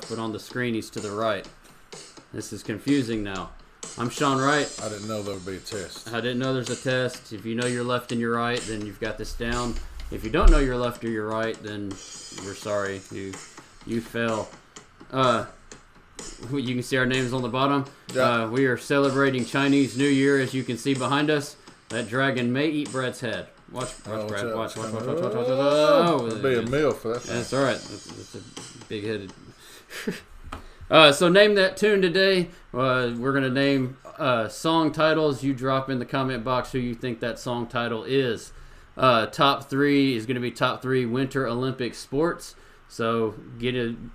but on the screen he's to the right. This is confusing now. I'm Sean Wright. I didn't know there would be a test. I didn't know there's a test. If you know your left and your right, then you've got this down. If you don't know your left or your right, then we're sorry. You fail. You can see our names on the bottom. Yeah. We are celebrating Chinese New Year, as you can see behind us. That dragon may eat Brad's head. Watch, Brad. Watch. Oh, it'll be a meal for that thing. That's all right. That's a big-headed. So name that tune today. We're going to name song titles. You drop in the comment box who you think that song title is. Top 3 is going to be top 3 Winter Olympic sports. So go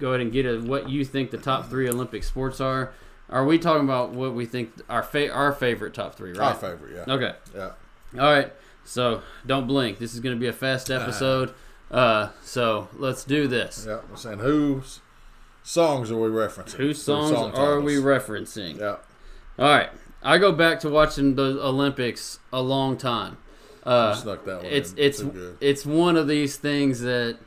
ahead and get what you think the top 3 Olympic sports are. Are we talking about what we think our favorite top 3, right? Our favorite, yeah. Okay. Yeah. All right. So don't blink. This is going to be a fast episode. So let's do this. Yeah. I'm saying whose songs are we referencing? Whose songs are we referencing? Yeah. All right. I go back to watching the Olympics a long time. Snuck that one It's one of these things that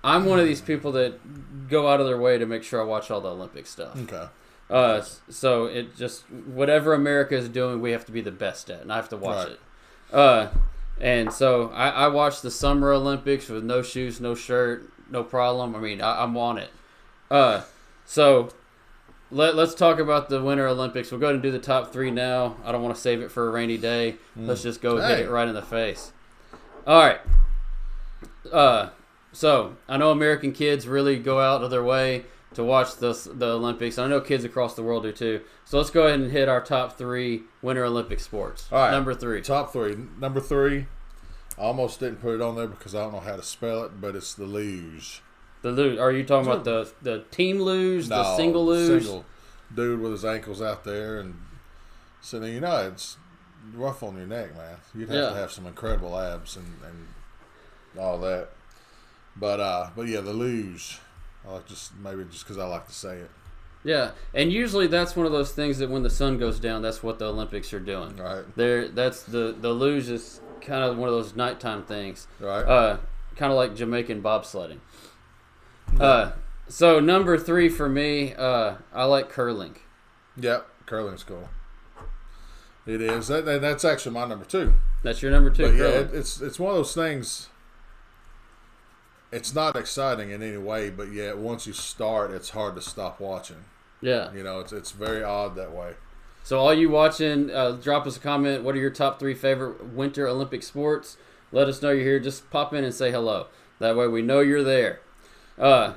I'm one of these people that go out of their way to make sure I watch all the Olympic stuff. Okay. So it just whatever America is doing, we have to be the best at, and I have to watch it. And so I watched the Summer Olympics with no shoes, no shirt, no problem. I mean, I'm on it. So let's talk about the Winter Olympics. We'll go ahead and do the top 3 now. I don't want to save it for a rainy day. Let's just go hit it right in the face. All right. So I know American kids really go out of their way to watch the Olympics. I know kids across the world do too. So let's go ahead and hit our top 3 Winter Olympic sports. All right. Number 3. Top 3. Number 3, I almost didn't put it on there because I don't know how to spell it, but it's the luge. The luge. Are you talking about the team luge, the single luge? Single dude with his ankles out there, and so you know it's rough on your neck, man. You'd have to have some incredible abs and all that. But yeah, the luge. I like just because I like to say it. Yeah, and usually that's one of those things that when the sun goes down, that's what the Olympics are doing. Right. That's the luge is kind of one of those nighttime things. Right. Kind of like Jamaican bobsledding. Yeah. So number 3 for me, I like curling. Yep, curling's cool. It is. That's actually my number 2. That's your number 2. But curling. yeah, it's one of those things. It's not exciting in any way, but yet once you start, it's hard to stop watching. Yeah. You know, it's very odd that way. So all you watching, drop us a comment. What are your top 3 favorite Winter Olympic sports? Let us know you're here. Just pop in and say hello. That way we know you're there. I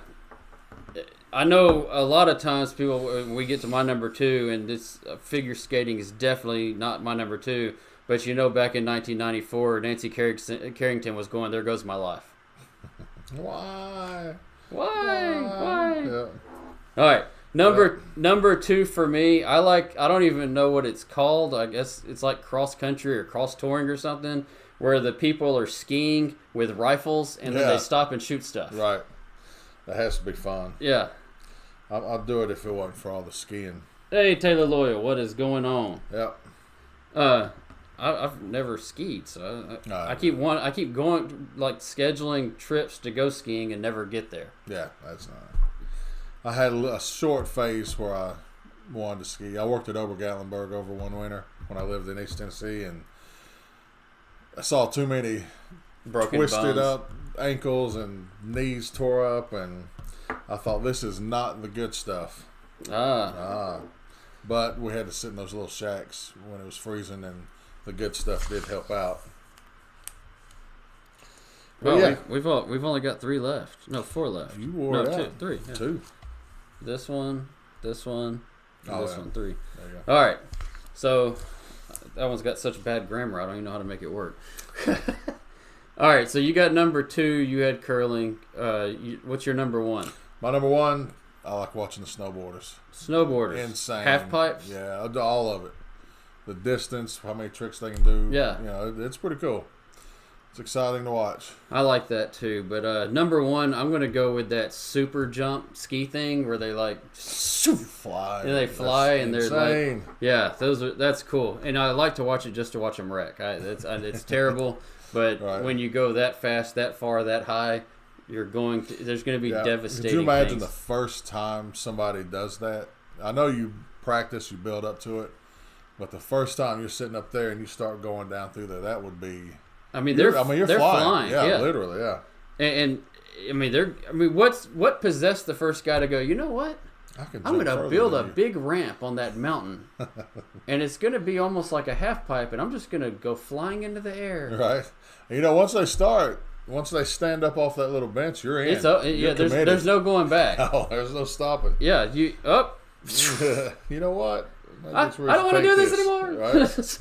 know a lot of times we get to my number 2, and this figure skating is definitely not my number 2. But you know, back in 1994, Nancy Carrington was going, "There goes my life." Why? Yeah. All right. Number 2 for me, I don't even know what it's called. I guess it's like cross country or cross touring or something, where the people are skiing with rifles and then they stop and shoot stuff. Right. That has to be fun. Yeah. I'd do it if it wasn't for all the skiing. Hey, Taylor Loyal, what is going on? Yep. I've never skied, so I keep going, like scheduling trips to go skiing and never get there. Yeah, that's not. I had a short phase where I wanted to ski. I worked at Ober-Gatlinburg over one winter when I lived in East Tennessee, and I saw too many twisted up ankles and knees tore up, and I thought, this is not the good stuff. But we had to sit in those little shacks when it was freezing, and the good stuff did help out. Well, yeah, we've only got 3 left. No, 4 left. You wore it out. 3. Yeah. 2. This one, and this one, 3. There you go. All right. So that one's got such bad grammar, I don't even know how to make it work. All right. So you got number 2. You had curling. What's your number 1? My number 1, I like watching the snowboarders. Snowboarders. Insane. Half pipes? Yeah, all of it. The distance, how many tricks they can do. Yeah. You know, it's pretty cool. It's exciting to watch. I like that too. But number 1, I'm going to go with that super jump ski thing where they fly. Yeah, they fly and insane. They're like, yeah, that's cool. And I like to watch it just to watch them wreck. It's terrible, but when you go that fast, that far, that high, There's going to be devastating. Could you imagine things. the first time somebody does that? I know you practice, you build up to it, but the first time you're sitting up there and you start going down through there, that would be. I mean, they're flying. Yeah, literally, yeah. And what possessed the first guy to go? You know what? I'm going to build a big ramp on that mountain, and it's going to be almost like a half pipe, and I'm just going to go flying into the air. Right. You know, once they stand up off that little bench, you're in. There's no going back. Oh, there's no stopping. Yeah, you know what? I don't want to do this anymore. Right?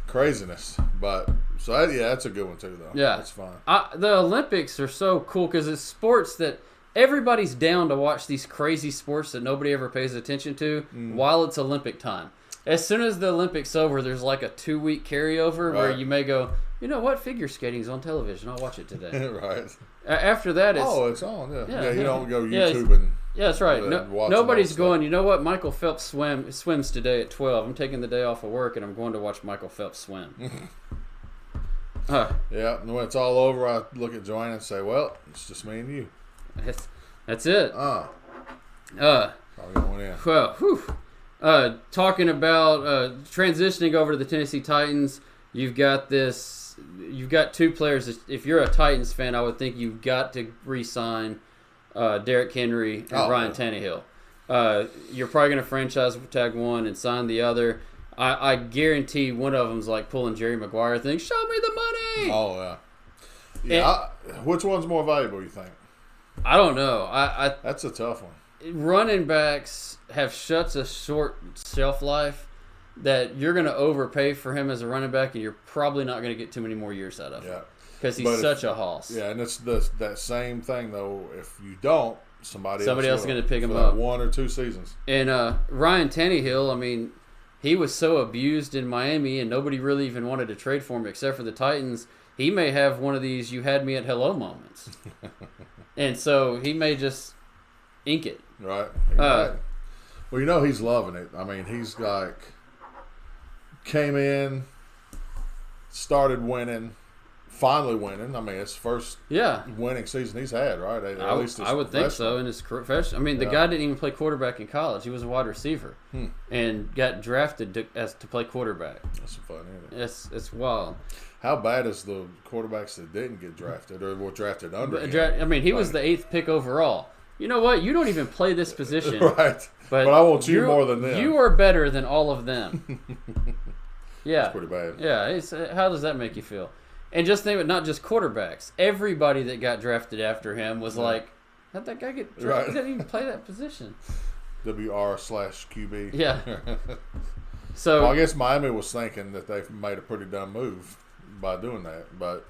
Craziness, but that's a good one too, though. Yeah, that's fine. The Olympics are so cool because it's sports that everybody's down to watch. These crazy sports that nobody ever pays attention to while it's Olympic time. As soon as the Olympics over, there's like a 2-week carryover where you may go, you know what, figure skating's on television. I'll watch it today. Right. After that, it's on. Yeah, you don't go YouTube and. Yeah, that's right. Nobody's going, you know what, Michael Phelps swims today at 12. I'm taking the day off of work, and I'm going to watch Michael Phelps swim. Yeah, and when it's all over, I look at Joanna and say, well, it's just me and you. That's it. Probably going in. Well, talking about transitioning over to the Tennessee Titans, you've got 2 players. If you're a Titans fan, I would think you've got to re-sign Derrick Henry and Ryan Tannehill. You're probably going to franchise tag one and sign the other. I guarantee one of them's like pulling Jerry Maguire thing. Show me the money. Oh yeah. Which one's more valuable, you think? I don't know. That's a tough one. Running backs have such a short shelf life that you're going to overpay for him as a running back, and you're probably not going to get too many more years out of him. Because he's such a hoss. Yeah, and it's that same thing, though. If you don't, somebody else is going to pick him up. 1 or 2 seasons. And Ryan Tannehill, I mean, he was so abused in Miami, and nobody really even wanted to trade for him except for the Titans. He may have one of these "you had me at hello" moments. And so he may just ink it. Right. Well, you know he's loving it. I mean, he's like came in, started winning, finally winning. I mean, it's first winning season he's had, right? At least I would think so in his profession. I mean, the guy didn't even play quarterback in college. He was a wide receiver and got drafted to play quarterback. That's funny, isn't it? It's wild. How bad is the quarterbacks that didn't get drafted or were drafted under him? I mean, he was the 8th pick overall. You know what? You don't even play this position. Right. But I want you more than them. You are better than all of them. Yeah. That's pretty bad. Yeah. How does that make you feel? And just think of it, not just quarterbacks. Everybody that got drafted after him was like, how'd that guy get drafted? Right. He didn't even play that position. WR/QB. Yeah. So well, I guess Miami was thinking that they made a pretty dumb move by doing that, but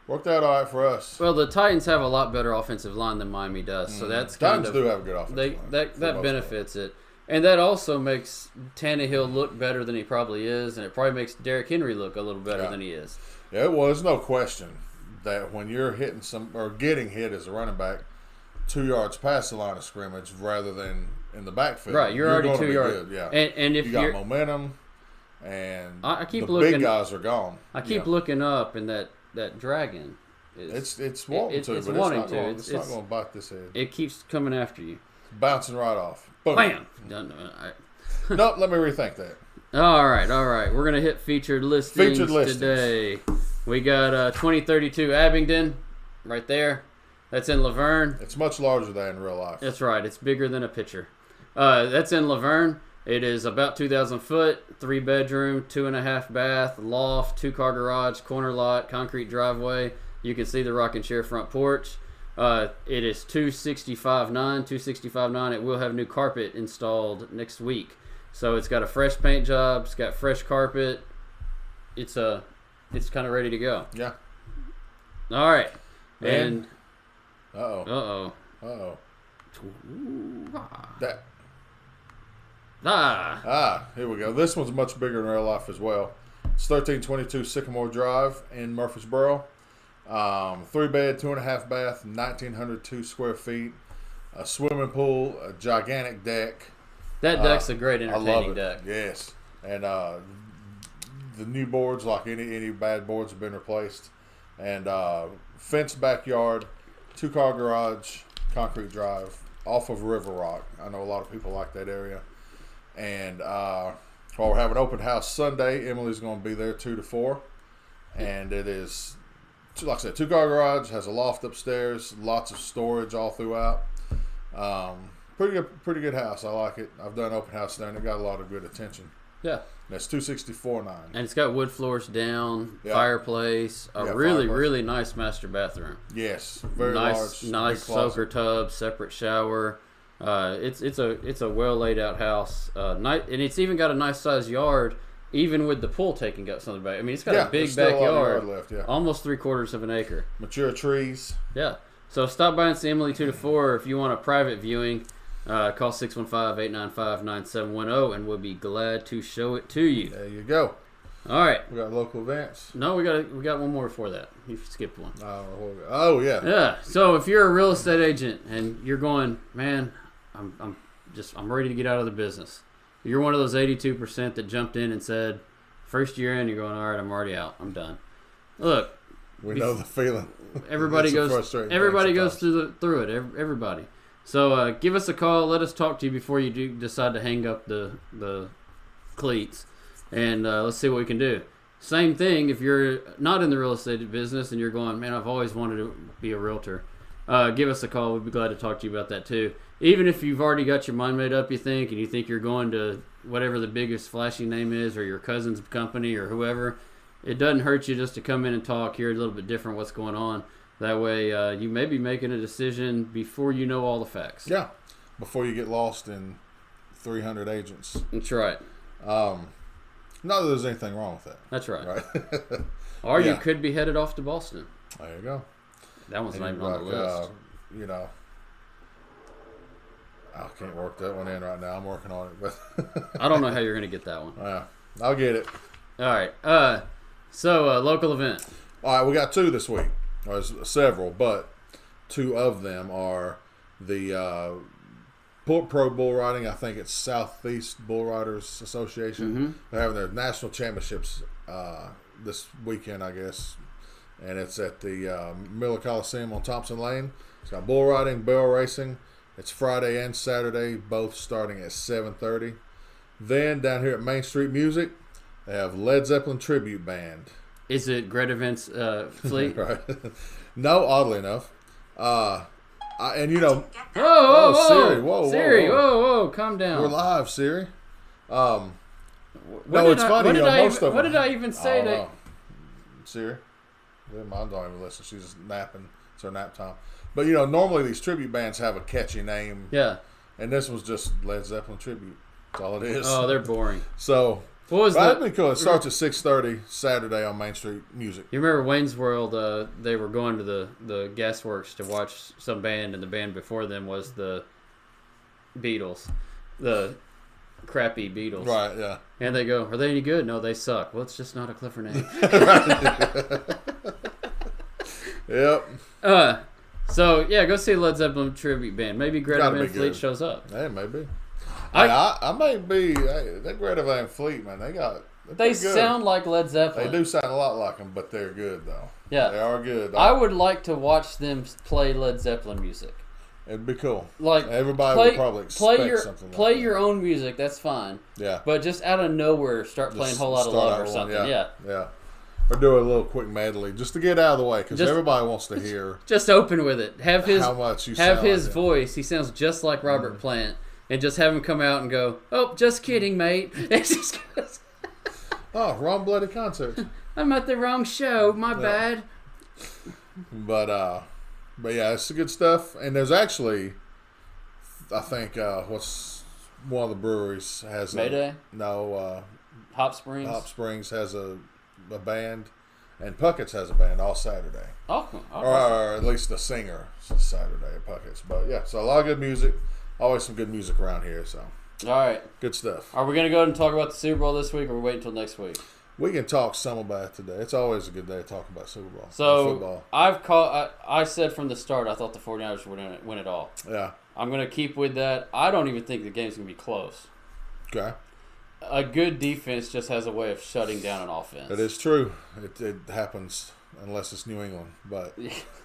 worked out all right for us. Well, the Titans have a lot better offensive line than Miami does, so that's Titans do have a good offensive line. That benefits it, and that also makes Tannehill look better than he probably is, and it probably makes Derrick Henry look a little better than he is. Yeah, well, there's no question that when you're hitting getting hit as a running back 2 yards past the line of scrimmage rather than in the backfield, right? You're already 2 yards. Good, yeah, and if you got momentum. And I keep the big guys are gone. I keep looking up, and that dragon it's wanting to, but it's not going to bite this head. It keeps coming after you. Bouncing right off. Boom. Bam! Nope, let me rethink that. All right. We're going to hit featured listings today. We got 2032 Abingdon right there. That's in Laverne. It's much larger than in real life. That's right. It's bigger than a picture. That's in Laverne. It is about 2,000 foot, 3-bedroom, 2.5 bath, loft, 2-car garage, corner lot, concrete driveway. You can see the rocking chair front porch. It is $265,900. It will have new carpet installed next week. So it's got a fresh paint job. It's got fresh carpet. It's kind of ready to go. Yeah. All right. And Uh-oh. Here we go. This one's much bigger in real life as well. It's 1322 Sycamore Drive in Murfreesboro. 3-bed, 2.5 bath, 1,902 square feet. A swimming pool, a gigantic deck. That deck's a great entertaining I love it. deck. Yes. And the new boards, like any bad boards, have been replaced. And fenced backyard. 2-car garage, concrete drive, off of River Rock. I know a lot of people like that area. And while we're having open house Sunday, Emily's going to be there 2 to 4. And it is, like I said, 2-car garage, has a loft upstairs, lots of storage all throughout. Pretty good house. I like it. I've done open house there, and it got a lot of good attention. Yeah. That's $264.9. And it's got wood floors down, Yeah. fireplace, really nice master bathroom. Yes, very large, nice big closet. soaker tub, separate shower. It's a well laid out house. And it's even got a nice sized yard, even with the pool taking up some of the back. I mean, it's got a big there's still a lot of backyard, yard left, yeah. almost 3/4 of an acre. Mature trees. Yeah. So stop by and see Emily 2 to 4 if you want a private viewing. Call 615-895-9710 and we'll be glad to show it to you. There you go. All right. We got local events. No, we got one more before that. You skipped one. Oh yeah. Yeah. So if you're a real estate agent and you're going, man, I'm ready to get out of the business. You're one of those 82% that jumped in and said, first year in, you're going, all right, I'm already out. I'm done. Look, we know the feeling. Everybody goes through it. Everybody. So give us a call. Let us talk to you before you do decide to hang up the cleats, and let's see what we can do. Same thing if you're not in the real estate business and you're going, man, I've always wanted to be a realtor. Give us a call. We'd be glad to talk to you about that too. Even if you've already got your mind made up, and you think you're going to whatever the biggest flashy name is, or your cousin's company, or whoever, it doesn't hurt you just to come in and talk, hear a little bit different what's going on. That way, you may be making a decision before you know all the facts. Yeah, before you get lost in 300 agents. That's right. Not that there's anything wrong with that. That's right. Right. Or you could be headed off to Boston. There you go. That one's not even on the list. I can't work that one in right now. I'm working on it, but I don't know how you're going to get that one. Yeah, I'll get it. All right. So local event. All right, we got 2 this week. There's several, but 2 of them are the Pro Bull Riding. I think it's Southeast Bull Riders Association. Mm-hmm. They're having their national championships this weekend, I guess, and it's at the Miller Coliseum on Thompson Lane. It's got bull riding, barrel racing. It's Friday and Saturday, both starting at 7:30. Then down here at Main Street Music, they have Led Zeppelin Tribute Band. Is it Greta Vince Fleet? Right. No, oddly enough. Whoa, Siri, whoa, calm down. We're live, Siri. What did I even say to Siri? Mine don't even listen. She's just napping. It's her nap time. But normally these tribute bands have a catchy name. Yeah. And this was just Led Zeppelin tribute. That's all it is. Oh, they're boring. So what was that'd be cool. It starts at 6:30 Saturday on Main Street Music. You remember Wayne's World? They were going to the Gasworks to watch some band, and the band before them was the Beatles, the crappy Beatles. Right. Yeah. And they go, "Are they any good?" No, they suck. Well, it's just not a Clifford name. Yep. So yeah, go see Led Zeppelin tribute band. Maybe Greta Van Fleet shows up. Yeah, maybe. I may be. That Greta Van Fleet, man, they sound like Led Zeppelin. They do sound a lot like them, but they're good though. Yeah, they are good. I would like to watch them play Led Zeppelin music. It'd be cool. Like everybody would probably expect something. Play your own music. That's fine. Yeah. But just out of nowhere, start playing "Whole Lotta Love" or something. Yeah. Or do a little quick medley just to get out of the way because everybody wants to hear. Just open with it. Have his voice. He sounds just like Robert Plant, and just have him come out and go, "Oh, just kidding, mate." Oh, wrong bloody concert. I'm at the wrong show. My bad. But yeah, it's good stuff. And there's actually, I think, what's one of the breweries has Mayday? Hop Springs. Hop Springs has a band, and Puckett's has a band all Saturday. Oh, or at least a singer Saturday at Puckett's. But yeah, so a lot of good music. Always some good music around here. So all right, good stuff. Are we gonna go ahead and talk about the Super Bowl this week, or we wait until next week? We can talk some about it today. It's always a good day to talk about Super Bowl. So football. I said from the start I thought the 49ers would win it all. Yeah. I'm gonna keep with that. I don't even think the game's gonna be close. Okay. a good defense just has a way of shutting down an offense. It is true. It happens unless it's New England. But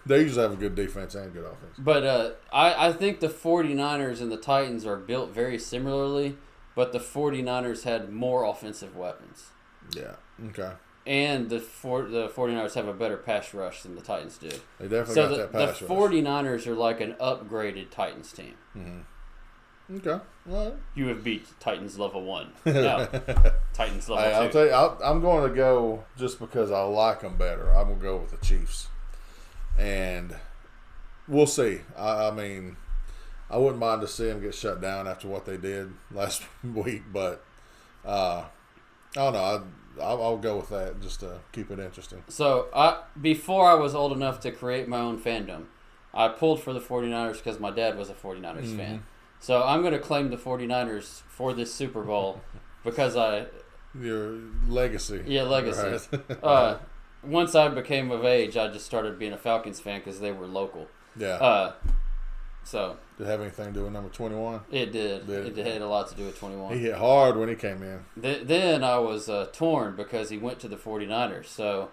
they usually have a good defense and good offense. But I think the 49ers and the Titans are built very similarly, but the 49ers had more offensive weapons. Yeah. Okay. And the 49ers have a better pass rush than the Titans do. They definitely So got that pass the rush. 49ers are like an upgraded Titans team. Mm-hmm. Okay. All right. You have beat Titans level 1. No, Titans level 2. I'll tell you, I'm going to go just because I like them better. I'm going to go with the Chiefs. And we'll see. I mean, I wouldn't mind to see them get shut down after what they did last week, but I don't know. I'll go with that just to keep it interesting. So, before I was old enough to create my own fandom, I pulled for the 49ers because my dad was a 49ers fan. So, I'm going to claim the 49ers for this Super Bowl because Your legacy. Yeah, legacy. Right. Once I became of age, I just started being a Falcons fan because they were local. Yeah. So Did it have anything to do with number 21? it did. It had a lot to do with 21. He hit hard when he came in. Then I was torn because he went to the 49ers. So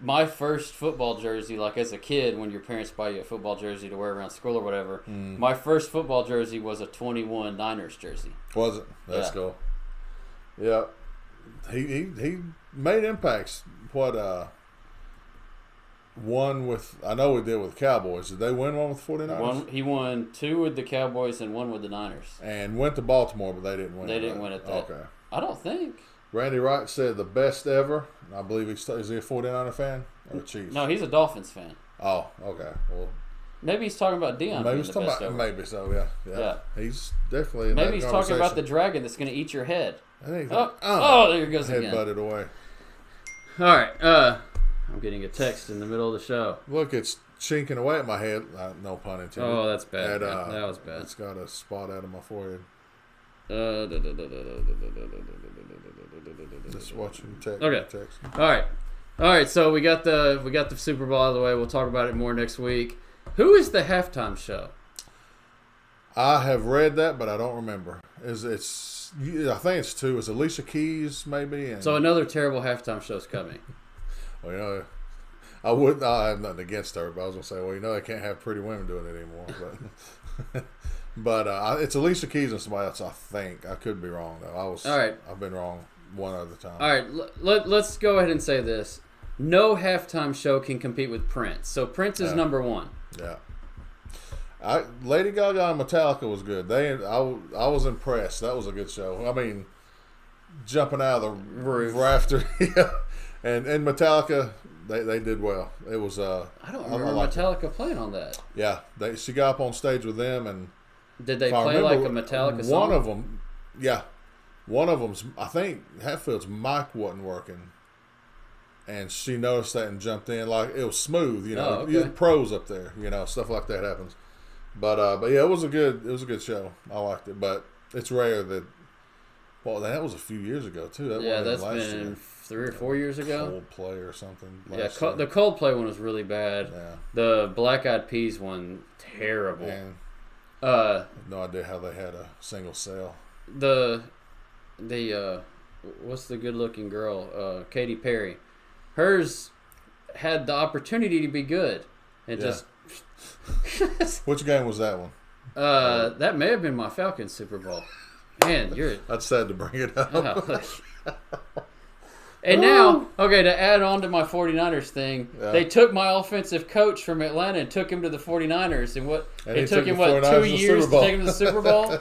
my first football jersey, like as a kid, when your parents buy you a football jersey to wear around school or whatever, my first football jersey was a 21 Niners jersey. Was it? That's cool. Yeah. He made impacts. One with, I know we did with Cowboys. Did they win one with 49ers? He won 2 with the Cowboys and 1 with the Niners. And went to Baltimore, but they didn't win. They didn't win it. Okay. I don't think. Randy Wright said the best ever. I believe is he a 49er fan or a Chiefs? No, he's a Dolphins fan. Oh, okay. Well, Maybe he's talking about Deion. maybe he's talking about, maybe so. Yeah. He's definitely in Maybe that he's talking about the conversation. dragon that's going to eat your head. I think There it goes head again. butted away. All right. I'm getting a text in the middle of the show. Look, it's chinking away at my head. No pun intended. Oh, that's bad. That was bad. It's got a spot out of my forehead. Just watching text. Okay. Text. All right. So we got the Super Bowl out of the way. We'll talk about it more next week. Who is the halftime show? I have read that, but I don't remember. I think it's 2. It's Alicia Keys, maybe. And, So another terrible halftime show's coming. well, I have nothing against her, but I was gonna say, well, they can't have pretty women doing it anymore. But, but it's Alicia Keys and somebody else. I think I could be wrong though. All right. I've been wrong one other time. All right. Let's go ahead and say this. No halftime show can compete with Prince. So Prince is number 1. Yeah. Lady Gaga and Metallica was good. I was impressed. That was a good show. I mean, jumping out of the Roof. rafter, yeah. And Metallica, they did well. It was I don't remember Metallica playing on that. Yeah, she got up on stage with them, and Did they play like a Metallica song? One of them, yeah. One of them's, I think Hatfield's mic wasn't working, and she noticed that and jumped in. Like, it was smooth, Oh, okay. You had pros up there, stuff like that happens. But yeah, it was a good show. I liked it, but it's rare that. Well, that was a few years ago too. That That's last been year. 3 or 4 years ago. Coldplay or something. Yeah, last year. the Coldplay one was really bad. Yeah. The Black Eyed Peas one, terrible. And Uh, no idea how they had a single sale. the what's the good looking girl? Katy Perry. Hers had the opportunity to be good, and just. Which game was that one? That may have been my Falcons Super Bowl. Man, That's sad to bring it up. And now, okay, to add on to my 49ers thing, Yeah. they took my offensive coach from Atlanta and took him to the 49ers. And it took him, the 49ers 2 to the years Super to Bowl. take him to the Super Bowl?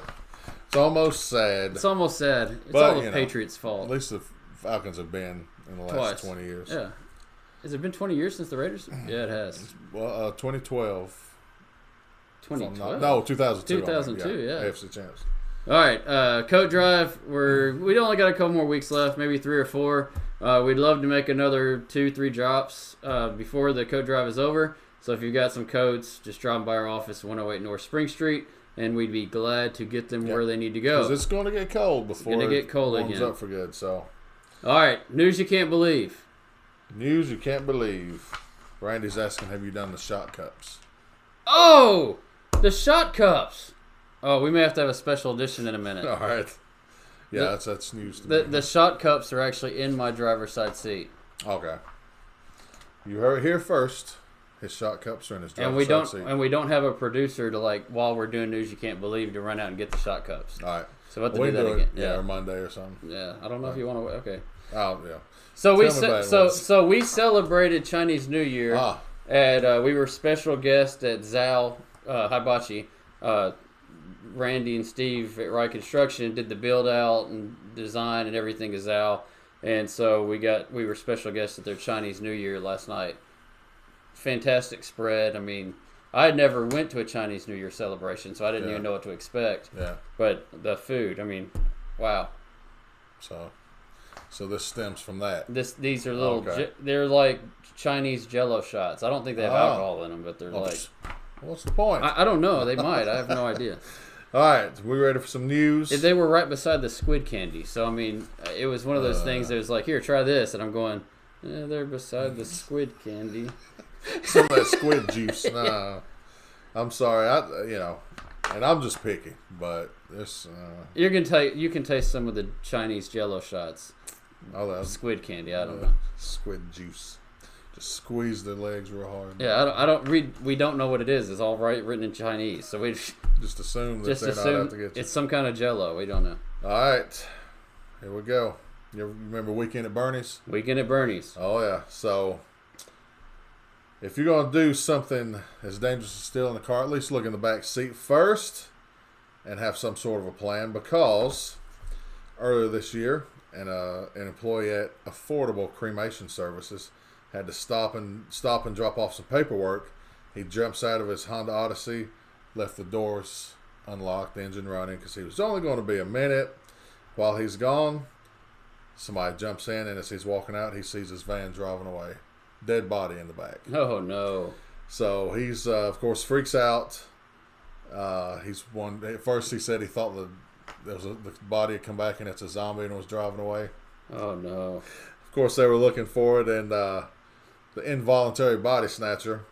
It's almost sad. It's almost sad. It's But, all the Patriots' fault. At least the Falcons have been in the last Twice. 20 years. Yeah. Has it been 20 years since the Raiders? Yeah, it has. Well, 2012. 2012? No, 2002. 2002, yeah. AFC champs. All right, Coat Drive. We only got a couple more weeks left, maybe 3 or 4. We'd love to make another 2-3 drops before the Coat Drive is over. So if you've got some coats, just drop by our office, 108 North Spring Street, and we'd be glad to get them where they need to go. Because it's going to get cold before It's gonna get cold warms again. up for good. So, All right, news you can't believe. news you can't believe. Randy's asking, have you done the shot cups? Oh, the shot cups. Oh, we may have to have a special edition in a minute. All right. Yeah, that's news to The me. the shot cups are actually in my driver's side seat, Okay. You heard it here first. His shot cups are in his driver's side seat. and we don't have a producer to like while we're doing news you can't believe to run out and get the shot cups. All right. So we'll have to We do can that do again. it, yeah, or Monday or something. Yeah, I don't know if you want to. Okay. Oh, yeah. So Tell me about it, Liz. so we celebrated Chinese New Year. Ah, And we were special guests at Zhao Hibachi. Randy and Steve at Wright Construction did the build out and design and everything at Zhao. And so we were special guests at their Chinese New Year last night. Fantastic spread. I mean, I had never went to a Chinese New Year celebration, so I didn't Yeah. even know what to expect. yeah. But the food, I mean, wow. So this stems from that. These are little, Okay. they're like Chinese Jello shots. I don't think they have Ah. alcohol in them, but they're like. What's the point? I don't know. They might. I have no idea. All right, we ready for some news? They were right beside the squid candy. So, I mean, it was one of those things that was like, here, try this. And I'm going, they're beside the squid candy. Some of that squid juice. Nah, I'm sorry. And I'm just picky, but this. You can taste some of the Chinese Jello shots. Oh, that's Squid candy. I don't know. squid juice. Just squeeze their legs real hard. Yeah, I don't read. We don't know what it is. It's all written in Chinese. So we Just assume that just they're not assume out to get you. it's some kind of Jello. We don't know. All right, here we go. You remember Weekend at Bernie's? Weekend at Bernie's. Oh yeah. So if you're gonna do something as dangerous as stealing the car, at least look in the back seat first and have some sort of a plan. Because earlier this year, an employee at Affordable Cremation Services had to stop and drop off some paperwork. He jumps out of his Honda Odyssey, left the doors unlocked, the engine running, because he was only going to be a minute. While he's gone, somebody jumps in, and as he's walking out, he sees his van driving away. Dead body in the back. Oh, no. So he's, of course, freaks out. At first he said he thought the body had come back and it's a zombie and was driving away. Oh, no. Of course, they were looking for it, and the involuntary body snatcher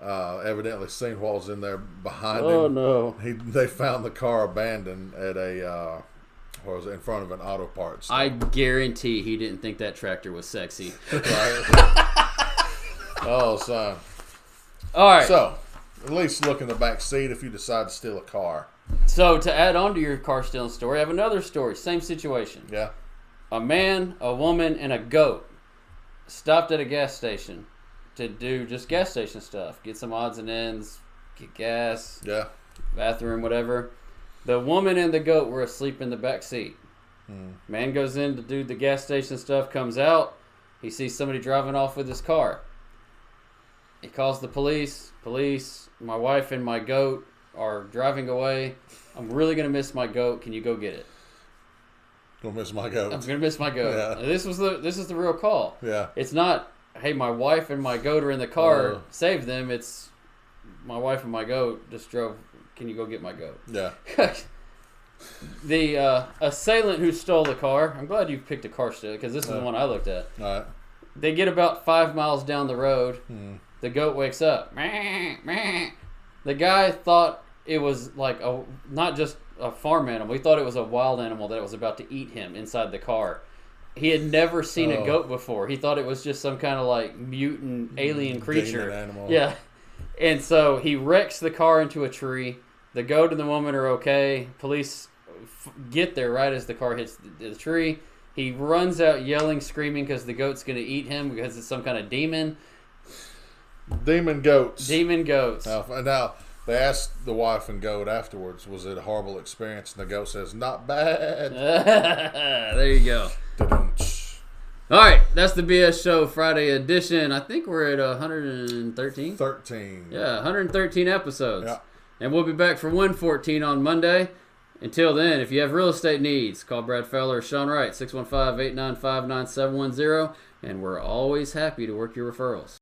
evidently seen what was in there behind him. Oh, no. They found the car abandoned at in front of an auto parts store. I guarantee he didn't think that tractor was sexy. Right? Oh, son. All right. So, at least look in the back seat if you decide to steal a car. So to add on to your car stealing story, I have another story. Same situation. Yeah. A man, a woman, and a goat stopped at a gas station to do just gas station stuff. Get some odds and ends, get gas, Yeah. bathroom, whatever. The woman and the goat were asleep in the back seat. Man goes in to do the gas station stuff, comes out. He sees somebody driving off with his car. He calls the police. Police, my wife and my goat are driving away. I'm really going to miss my goat. Can you go get it? Gonna miss my goat. I'm going to miss my goat. Yeah. This is the real call. Yeah. It's not, hey, my wife and my goat are in the car. Uh. Save them. It's my wife and my goat just drove. Can you go get my goat? Yeah. The assailant who stole the car, I'm glad you picked a car stealer because this is the one I looked at. All right. They get about 5 miles down the road. The goat wakes up. The guy thought it was like not just a farm animal. He thought it was a wild animal that was about to eat him inside the car. He had never seen a goat before. He thought it was just some kind of like mutant alien creature. Demon animal. Yeah. And so he wrecks the car into a tree. The goat and the woman are okay. Police get there right as the car hits the tree. He runs out yelling, screaming because the goat's going to eat him because it's some kind of demon. Demon goats. Demon goats. Now, they asked the wife and goat afterwards, was it a horrible experience? And the goat says, not bad. There you go. Da-dum-tsh. All right, that's the BS Show Friday edition. I think we're at 113. 13. Yeah, 113 episodes. Yeah. And we'll be back for 114 on Monday. Until then, if you have real estate needs, call Brad Fowler or Sean Wright, 615-895-9710, and we're always happy to work your referrals.